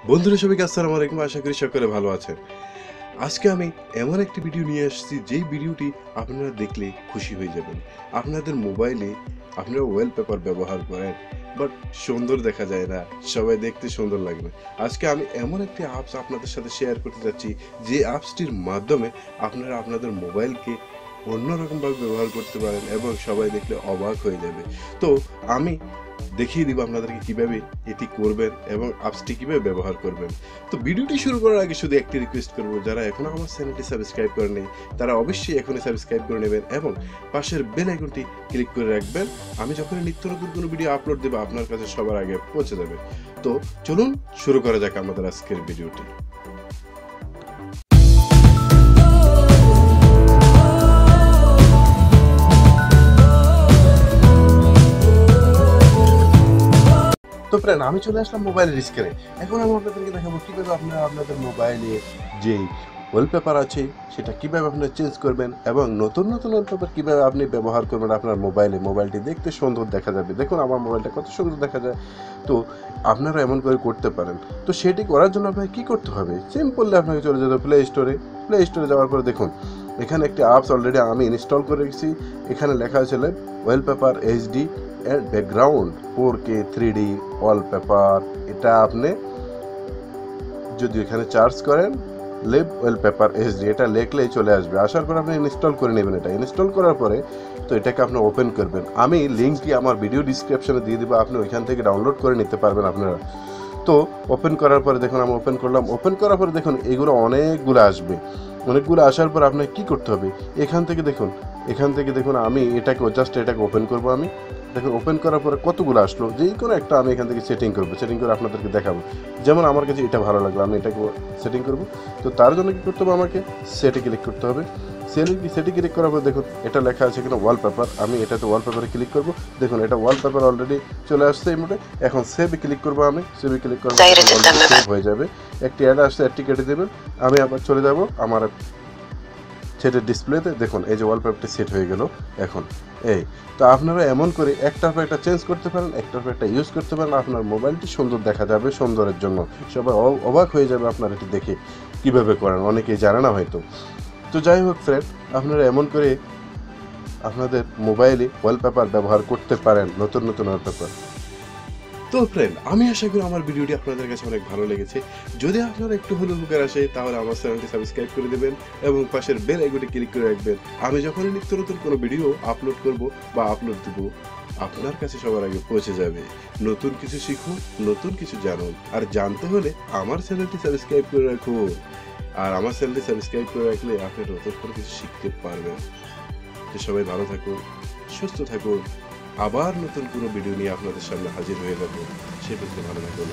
বন্ধুরা সবাইকে আসসালামু আলাইকুম, আশা করি সকলে ভালো আছেন। আজকে আমি এমন একটি ভিডিও নিয়ে আসছি যেই ভিডিওটি আপনারা দেখলে খুশি হয়ে যাবেন। আপনাদের মোবাইলে আপনারা ওয়ালপেপার ব্যবহার করেন, বাট সুন্দর দেখা যায় না, সবাই দেখতে সুন্দর লাগবে। আজকে আমি এমন একটি অ্যাপস আপনাদের সাথে শেয়ার করতে যাচ্ছি যে অ্যাপসটির মাধ্যমে আপনারা আপনাদের মোবাইলকে অন্যরকমভাবে ব্যবহার করতে পারেন এবং সবাই দেখলে অবাক হয়ে যাবে। তো আমি দেখিয়ে দিব আপনাদেরকে কিভাবে এটি করবেন এবং অ্যাপসটি কিভাবে ব্যবহার করবেন। তো ভিডিওটি শুরু করার আগে শুধু একটি রিকোয়েস্ট করব, যারা এখনো আমার চ্যানেলটি সাবস্ক্রাইব করেনি তারা অবশ্যই এখনই সাবস্ক্রাইব করে নেবেন এবং পাশের বেল আইকনটি ক্লিক করে রাখবেন। আমি যখন নিত্য নতুন কোনো ভিডিও আপলোড দেবো আপনার কাছে সবার আগে পৌঁছে যাবে। তো চলুন শুরু করা যাক আমাদের আজকের ভিডিওটি। তো ফ্রেন্ড, আমি চলে আসলাম মোবাইলের স্ক্রিনে। এখন আমি আপনাদেরকে দেখাবো কীভাবে আপনারা আপনাদের মোবাইলে যেই ওয়ালপেপার আছে সেটা কীভাবে আপনারা চেঞ্জ করবেন এবং নতুন নতুন ওয়ালপেপার কীভাবে আপনি ব্যবহার করবেন আপনার মোবাইলে। মোবাইলটি দেখতে সুন্দর দেখা যাবে। দেখুন আমার মোবাইলটা কত সুন্দর দেখা যায়। তো আপনারা এমন করে করতে পারেন। তো সেটি করার জন্য আপনাকে কী করতে হবে? সিম্পলি আপনাকে চলে যেতে হবে প্লে স্টোরে যাওয়ার পরে দেখুন এখানে একটি অ্যাপস অলরেডি আমি ইনস্টল করে রেখেছি। এখানে লেখা আছে ওয়ালপেপার এইচডি এর ব্যাকগ্রাউন্ড 4K 3D ওয়ালপেপার। এটা আপনি যদি এখানে চার্জ করেন লেব ওয়ালপেপার এইচডি এটা লেখলেই চলে আসবে। আসার পর আপনি ইনস্টল করে নেবেন। এটা ইনস্টল করার পরে তো এটাকে আপনি ওপেন করবেন। আমি লিঙ্কটি আমার ভিডিও ডিসক্রিপশনে দিয়ে দেবো, আপনি ওইখান থেকে ডাউনলোড করে নিতে পারবেন আপনারা। তো ওপেন করার পরে দেখুন আমি ওপেন করলাম। ওপেন করার পরে দেখুন এগুলো অনেকগুলো আসবে। অনেকগুলো আসার পর আপনাকে কী করতে হবে? এখান থেকে দেখুন আমি এটাকে ওপেন করবো। আমি দেখুন ওপেন করার পরে কতগুলো আসলো, যেই কোনো একটা আমি এখান থেকে সেটিং করে আপনাদেরকে দেখাবো। যেমন আমার কাছে এটা ভালো লাগলো, আমি এটাকে সেটিং করব। তো তার জন্য কী করতে হবে? আমাকে সেটে ক্লিক করতে হবে। সেটি ক্লিক করার পর দেখুন এটা লেখা আছে এখানে ওয়ালপেপার। আমি এটাতে ওয়ালপেপারে ক্লিক করব। দেখুন এটা ওয়ালপেপার অলরেডি চলে আসছে এই মোডে। এখন সেভে ক্লিক করবো। আমি সেভে ক্লিক করবো, সেভ হয়ে যাবে। একটি অ্যাড আসছে, অ্যাডটি কেটে দেবেন। আমি আবার চলে যাব আমার সেটের ডিসপ্লেতে। দেখুন এই যে ওয়ালপেপারটি সেট হয়ে গেল। এখন এই তো আপনারা এমন করে একটার পর একটা চেঞ্জ করতে পারেন, একটার পর একটা ইউজ করতে পারেন। আপনার মোবাইলটি সুন্দর দেখা যাবে। সুন্দরের জন্য সবাই অবাক হয়ে যাবে আপনার এটি দেখে কীভাবে করেন, অনেকেই জানে না হয়তো। তো যাই হোক ফ্রেন্ড, আপনারা এমন করে আপনাদের মোবাইলে ওয়ালপেপার ব্যবহার করতে পারেন, নতুন নতুন ওয়ালপেপার। তো ফ্রেন্ড, আমি আশা করি আমার ভিডিওটি আপনাদের কাছে অনেক ভালো লেগেছে। যদি আপনারা একটু হলেও উপকার আসে তাহলে আমার চ্যানেলটি সাবস্ক্রাইব করে দেবেন এবং পাশের বেল আইকনটি ক্লিক করে রাখবেন। আমি যখনই নিত্য নতুন কোনো ভিডিও আপলোড করব বা আপলোড দেব আপনার কাছে সবার আগে পৌঁছে যাবে। নতুন কিছু শিখুন, নতুন কিছু জানুন, আর জানতে হলে আমার চ্যানেলটি সাবস্ক্রাইব করে রাখুন। আর আমার চ্যানেলটি সাবস্ক্রাইব করে রাখলে আপনি নতুন করে কিছু শিখতে পারবেন। তো সবাই ভালো থাকুন, সুস্থ থাকুন। আবার নতুন কোনো ভিডিও নিয়ে আপনাদের সামনে হাজির হয়ে যাবো। সে পর্যন্ত ভালো থাকুন।